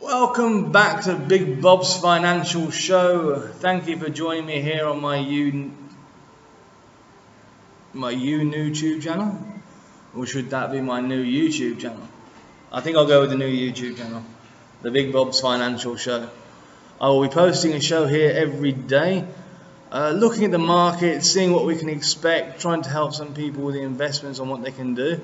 Welcome back to Big Bob's Financial Show. Thank you for joining me here on my YouTube channel, or should that be my new YouTube channel? I think I'll go with the new YouTube channel, the Big Bob's Financial Show. I will be posting a show here every day, looking at the market, seeing what we can expect, trying to help some people with the investments on what they can do,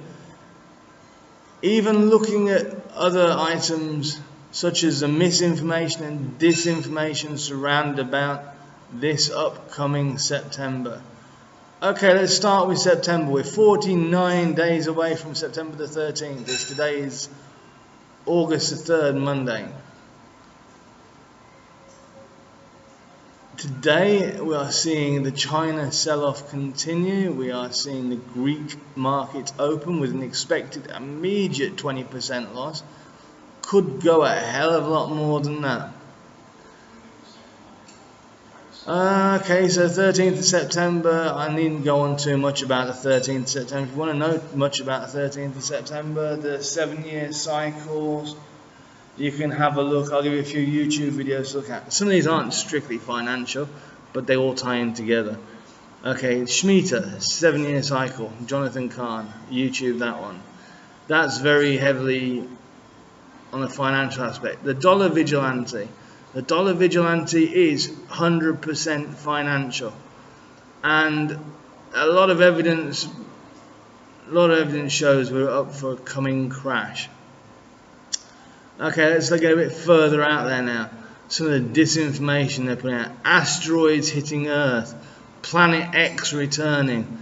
even looking at other items such as the misinformation and disinformation surrounded about this upcoming September. Okay, let's start with September. We're 49 days away from September the 13th. Today is August the 3rd, Monday. Today we are seeing the China sell-off continue. We are seeing the Greek market open with an expected immediate 20% loss. Could go a hell of a lot more than that. Okay, so 13th of September, I needn't go on too much about the 13th of September. If you want to know much about the 13th of September, the 7-year cycles, you can have a look. I'll give you a few YouTube videos to look at. Some of these aren't strictly financial, but they all tie in together. Okay, Shemitah, 7-year cycle, Jonathan Kahn, YouTube that one. That's very heavily on the financial aspect. The dollar vigilante. The dollar vigilante is 100% financial, and a lot of evidence shows we're up for a coming crash. Okay, let's look at a bit further out there now. Some of the disinformation they're putting out. Asteroids hitting Earth, Planet X returning,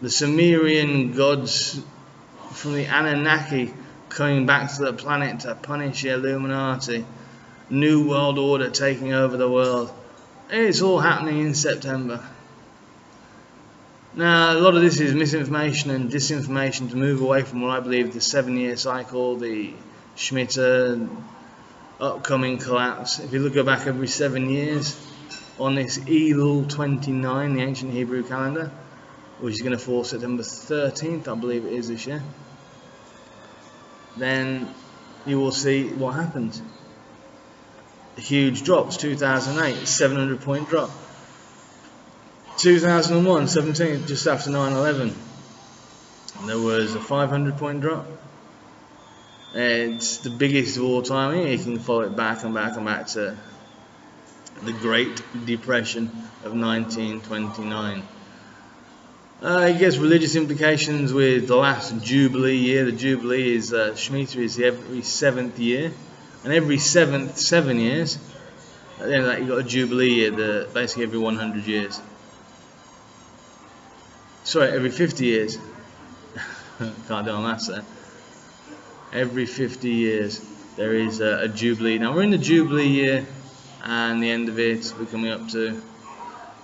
the Sumerian gods from the Anunnaki coming back to the planet to punish the Illuminati, New World Order taking over the world. It's all happening in September. Now, a lot of this is misinformation and disinformation to move away from what I believe the 7-year cycle, the Shemitah, upcoming collapse. If you look back every 7 years on this Elul 29, the ancient Hebrew calendar, which is going to fall September 13th, I believe it is this year, then you will see what happens. Huge drops. 2008, 700-point drop. 2001, 17th, just after 9/11, there was a 500-point drop. It's the biggest of all time. You can follow it back and back and back to the Great Depression of 1929. It gets religious implications with the last Jubilee year. The Jubilee is Shemitah is every 7th year, and every 7 years, at the end of that, you've got a Jubilee year, basically every 100 years. Sorry, every 50 years. Can't do my maths there. Every 50 years there is a Jubilee. Now we're in the Jubilee year, and the end of it we're coming up to,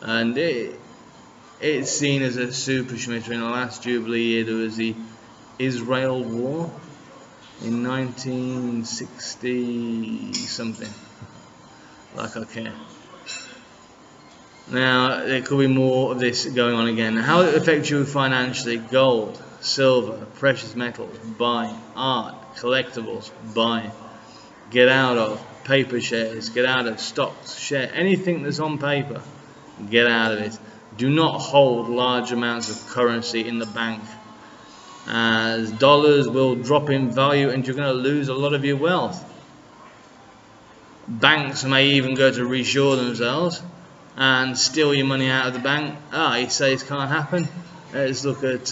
and it's seen as a super Shemitah. In the last Jubilee year there was the Israel War in 1960 something. Like I care. Now there could be more of this going on again. How it affects you financially? Gold, silver, precious metals, buy. Art, collectibles, buy. Get out of paper shares, get out of stocks, share anything that's on paper, get out of it. Do not hold large amounts of currency in the bank, as dollars will drop in value and you're going to lose a lot of your wealth. Banks may even go to reinsure themselves and steal your money out of the bank. He says can't happen. Let's look at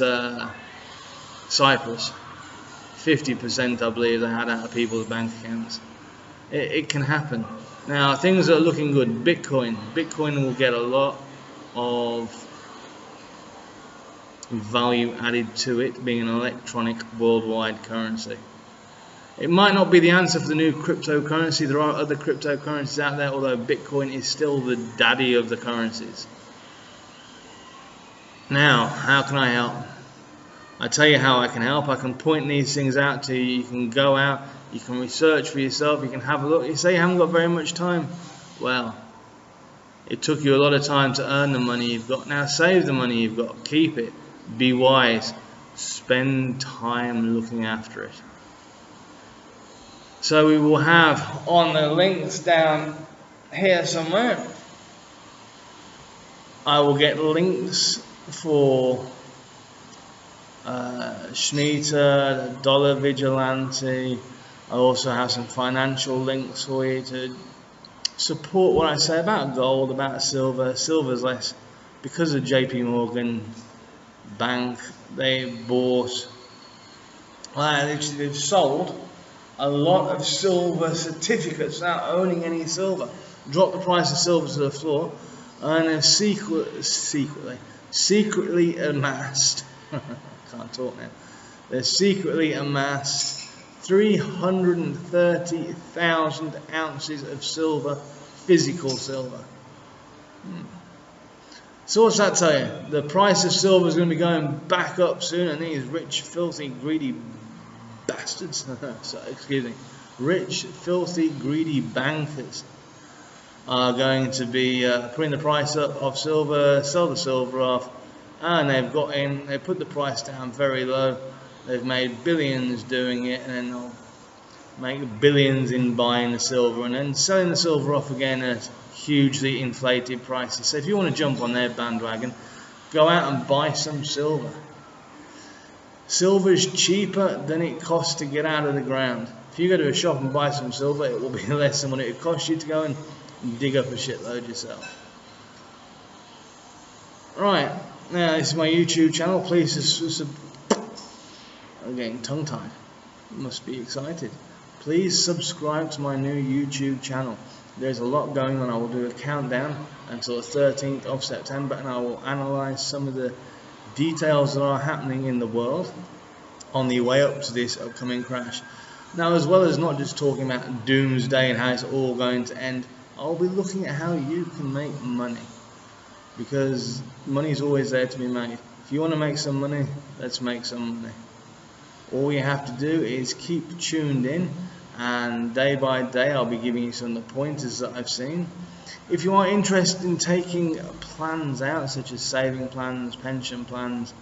Cyprus. 50% I believe they had out of people's bank accounts. It can happen. Now things are looking good. Bitcoin will get a lot of value added to it, being an electronic worldwide currency. It might not be the answer for the new cryptocurrency. There are other cryptocurrencies out there, although Bitcoin is still the daddy of the currencies. Now, how can I help? I tell you how I can help. I can point these things out to you. You can go out, you can research for yourself, you can have a look. You say you haven't got very much time. Well, it took you a lot of time to earn the money you've got. Now save the money you've got. Keep it. Be wise. Spend time looking after it. So we will have on the links down here somewhere, I will get links for Schneiter, Dollar Vigilante. I also have some financial links for you to support what I say about gold, about silver. Silver's less because of JP Morgan Bank. They bought, they've sold a lot of silver certificates without owning any silver. Dropped the price of silver to the floor, and have secretly amassed. Can't talk now. They've secretly amassed 330,000 ounces of silver, physical silver. So what's that tell you? The price of silver is going to be going back up soon, and these rich, filthy, greedy bastards, rich, filthy, greedy bankers are going to be putting the price up of silver, sell the silver off, and they put the price down very low. They've made billions doing it, and then they'll make billions in buying the silver and then selling the silver off again at hugely inflated prices. So if you want to jump on their bandwagon, go out and buy some silver. Silver is cheaper than it costs to get out of the ground. If you go to a shop and buy some silver, it will be less than what it would cost you to go and dig up a shitload yourself. Right, now this is my YouTube channel. Please I'm getting tongue-tied. Must be excited. Please subscribe to my new YouTube channel. There's a lot going on. I will do a countdown until the 13th of September, and I will analyze some of the details that are happening in the world on the way up to this upcoming crash. Now, as well as not just talking about doomsday and how it's all going to end, I'll be looking at how you can make money, because money is always there to be made. If you want to make some money, let's make some money. All you have to do is keep tuned in, and day by day I'll be giving you some of the pointers that I've seen. If you are interested in taking plans out, such as saving plans, pension plans,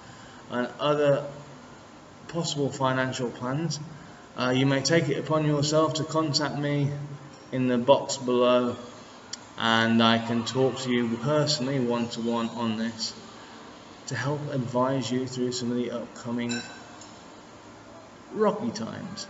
and other possible financial plans, you may take it upon yourself to contact me in the box below, and I can talk to you personally one-to-one on this to help advise you through some of the upcoming rocky times.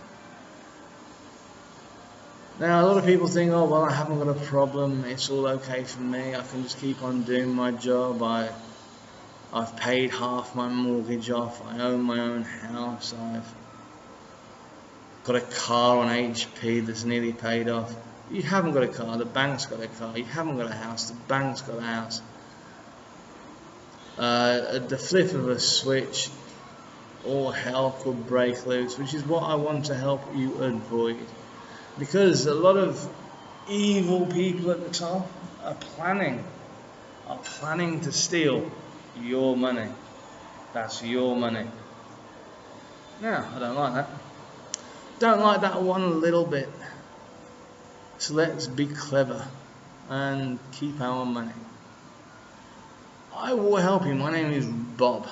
Now, a lot of people think, oh well, I haven't got a problem, it's all okay for me, I can just keep on doing my job, I've paid half my mortgage off, I own my own house, I've got a car on HP that's nearly paid off. You haven't got a car, the bank's got a car. You haven't got a house, the bank's got a house. At the flip of a switch, all hell could break loose, which is what I want to help you avoid. Because a lot of evil people at the top are planning to steal your money. That's your money. Now, I don't like that. Don't like that one little bit. So let's be clever and keep our money. I will help you. My name is Bob.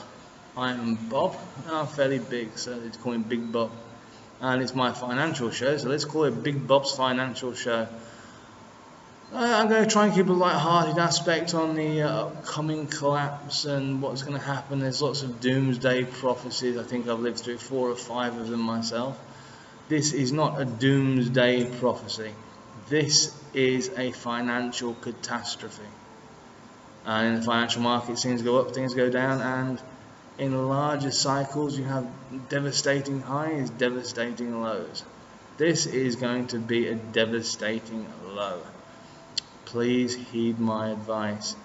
I am Bob, and I'm fairly big, so they call me Big Bob. And it's my financial show, so let's call it Big Bob's Financial Show. I'm going to try and keep a light-hearted aspect on the upcoming collapse and what's going to happen. There's lots of doomsday prophecies. I think I've lived through 4 or 5 of them myself. This is not a doomsday prophecy. This is a financial catastrophe. And in the financial markets, things go up, things go down, and in larger cycles, you have devastating highs, devastating lows. This is going to be a devastating low. Please heed my advice.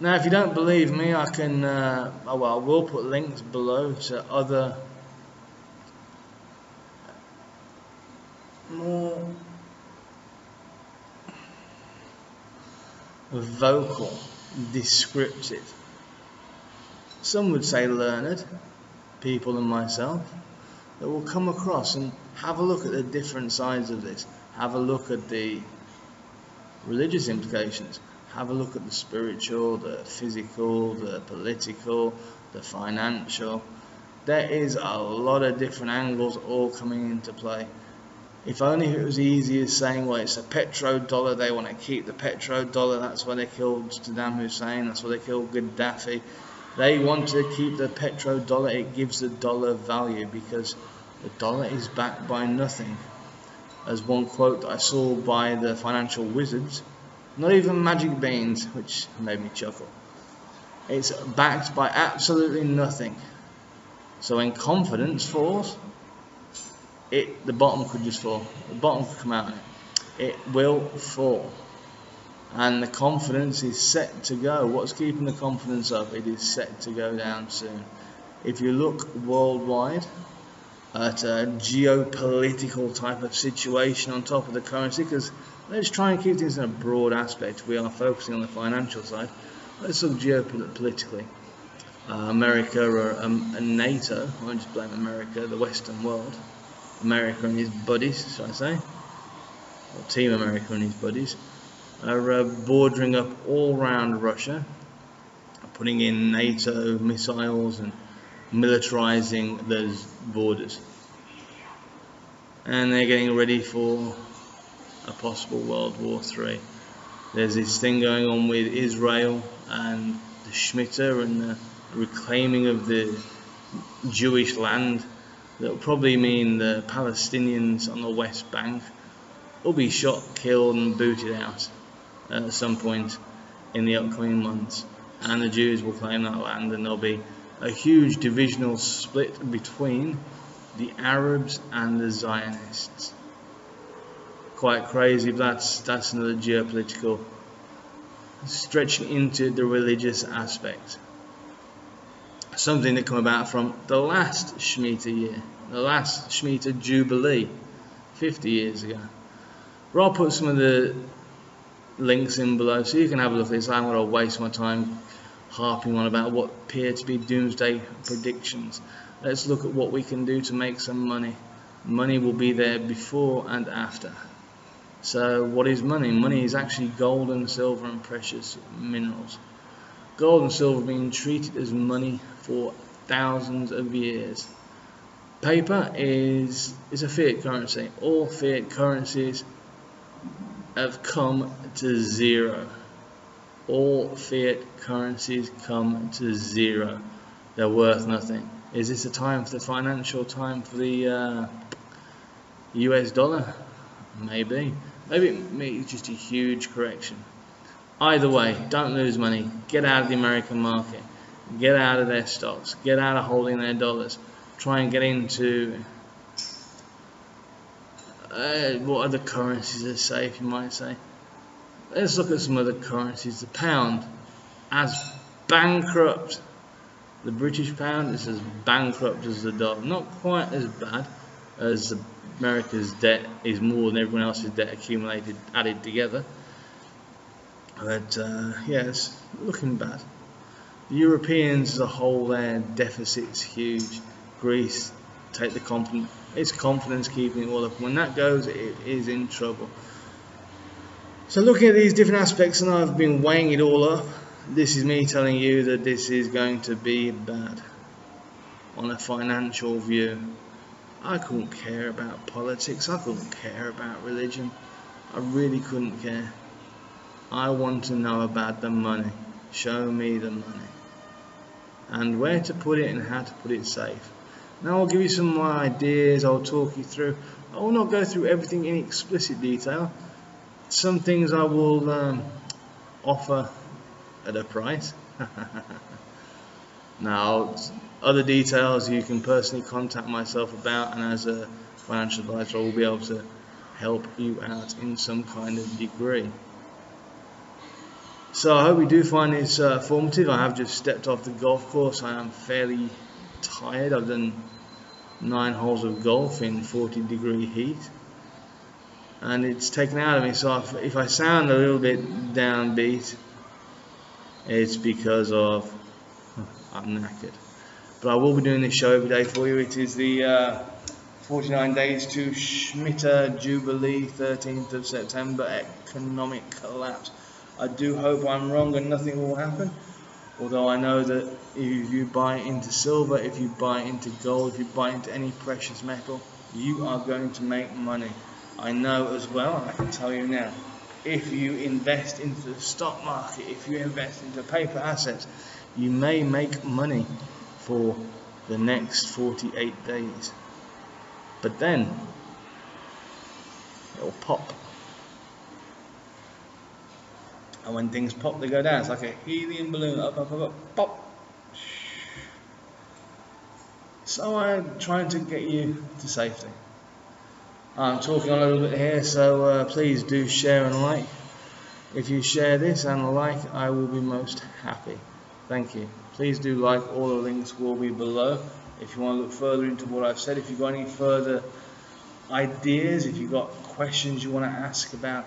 Now, if you don't believe me, I can, I will put links below to other more vocal, descriptive, some would say learned people and myself that will come across and have a look at the different sides of this, have a look at the religious implications, have a look at the spiritual, the physical, the political, the financial. There is a lot of different angles all coming into play. If only it was easy as saying, well, it's a petrodollar, they want to keep the petrodollar, that's why they killed Saddam Hussein, that's why they killed Gaddafi. They want to keep the petrodollar, it gives the dollar value because the dollar is backed by nothing. As one quote that I saw by the financial wizards, not even Magic Beans, which made me chuckle. It's backed by absolutely nothing. So when confidence falls, the bottom could just fall. The bottom could come out. It will fall. And the confidence is set to go. What's keeping the confidence up? It is set to go down soon. If you look worldwide at a geopolitical type of situation on top of the currency, because let's try and keep things in a broad aspect. We are focusing on the financial side. Let's look geopolitically. America and NATO, I won't just blame America, the Western world. America and his buddies, shall I say, or Team America and his buddies, are bordering up all around Russia, putting in NATO missiles and militarizing those borders. And they're getting ready for a possible World War III. There's this thing going on with Israel and the Shemitah and the reclaiming of the Jewish land. That will probably mean the Palestinians on the West Bank will be shot, killed and booted out at some point in the upcoming months, and the Jews will claim that land, and there'll be a huge divisional split between the Arabs and the Zionists. Quite crazy, but that's another geopolitical, stretching into the religious aspect. Something that came about from the last Shemitah year, the last Shemitah Jubilee, 50 years ago. But I'll put some of the links in below so you can have a look at this. I'm going to waste my time harping on about what appear to be doomsday predictions. Let's look at what we can do to make some money. Money will be there before and after. So what is money? Money is actually gold and silver and precious minerals. Gold and silver have been treated as money for thousands of years. Paper is a fiat currency. All fiat currencies have come to zero. All fiat currencies come to zero. They're worth nothing. Is this a time for the financial time for the US dollar? Maybe. Maybe it's just a huge correction. Either way, don't lose money. Get out of the American market. Get out of their stocks. Get out of holding their dollars. Try and get into what other currencies are safe, you might say. Let's look at some other currencies. The pound, as bankrupt. The British pound is as bankrupt as the dollar. Not quite as bad as America's debt is more than everyone else's debt accumulated, added together. But yeah, it's looking bad. The Europeans as a whole, their deficit's huge. Greece, take the confidence. It's confidence keeping it all up. When that goes, it is in trouble. So looking at these different aspects, and I've been weighing it all up, this is me telling you that this is going to be bad. On a financial view, I couldn't care about politics. I couldn't care about religion. I really couldn't care. I want to know about the money. Show me the money. And where to put it and how to put it safe. Now I'll give you some more ideas. I'll talk you through. I will not go through everything in explicit detail. Some things I will offer at a price. Now other details you can personally contact myself about, and as a financial advisor I will be able to help you out in some kind of degree. So I hope you do find this formative. I have just stepped off the golf course. I am fairly tired. I've done 9 holes of golf in 40-degree heat, and it's taken out of me. So if I sound a little bit downbeat, it's because of I'm knackered. But I will be doing this show every day for you. It is the 49 days to Shemitah Jubilee, 13th of September, economic collapse. I do hope I'm wrong and nothing will happen. Although I know that if you buy into silver, if you buy into gold, if you buy into any precious metal, you are going to make money. I know as well, and I can tell you now, if you invest into the stock market, if you invest into paper assets, you may make money for the next 48 days. But then it'll pop. And when things pop, they go down. It's like a helium balloon, up, up, up, up, pop. So I'm trying to get you to safety. I'm talking a little bit here, so please do share and like. If you share this and like, I will be most happy. Thank you. Please do like. All the links will be below. If you want to look further into what I've said, if you've got any further ideas, if you've got questions you want to ask about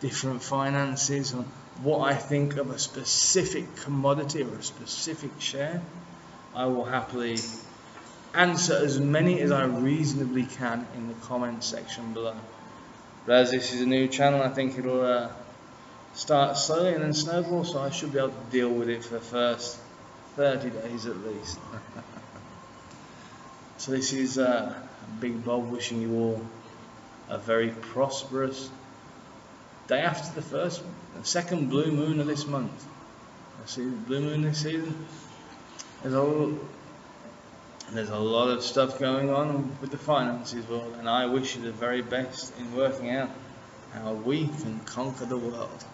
different finances, or what I think of a specific commodity or a specific share, I will happily answer as many as I reasonably can in the comment section below. But as this is a new channel, I think it'll start slowly and then snowball, so I should be able to deal with it for the first 30 days at least. So this is Big Bob wishing you all a very prosperous day after the second blue moon of this month. I see the blue moon this season. There's a lot of stuff going on with the finances world, and I wish you the very best in working out how we can conquer the world.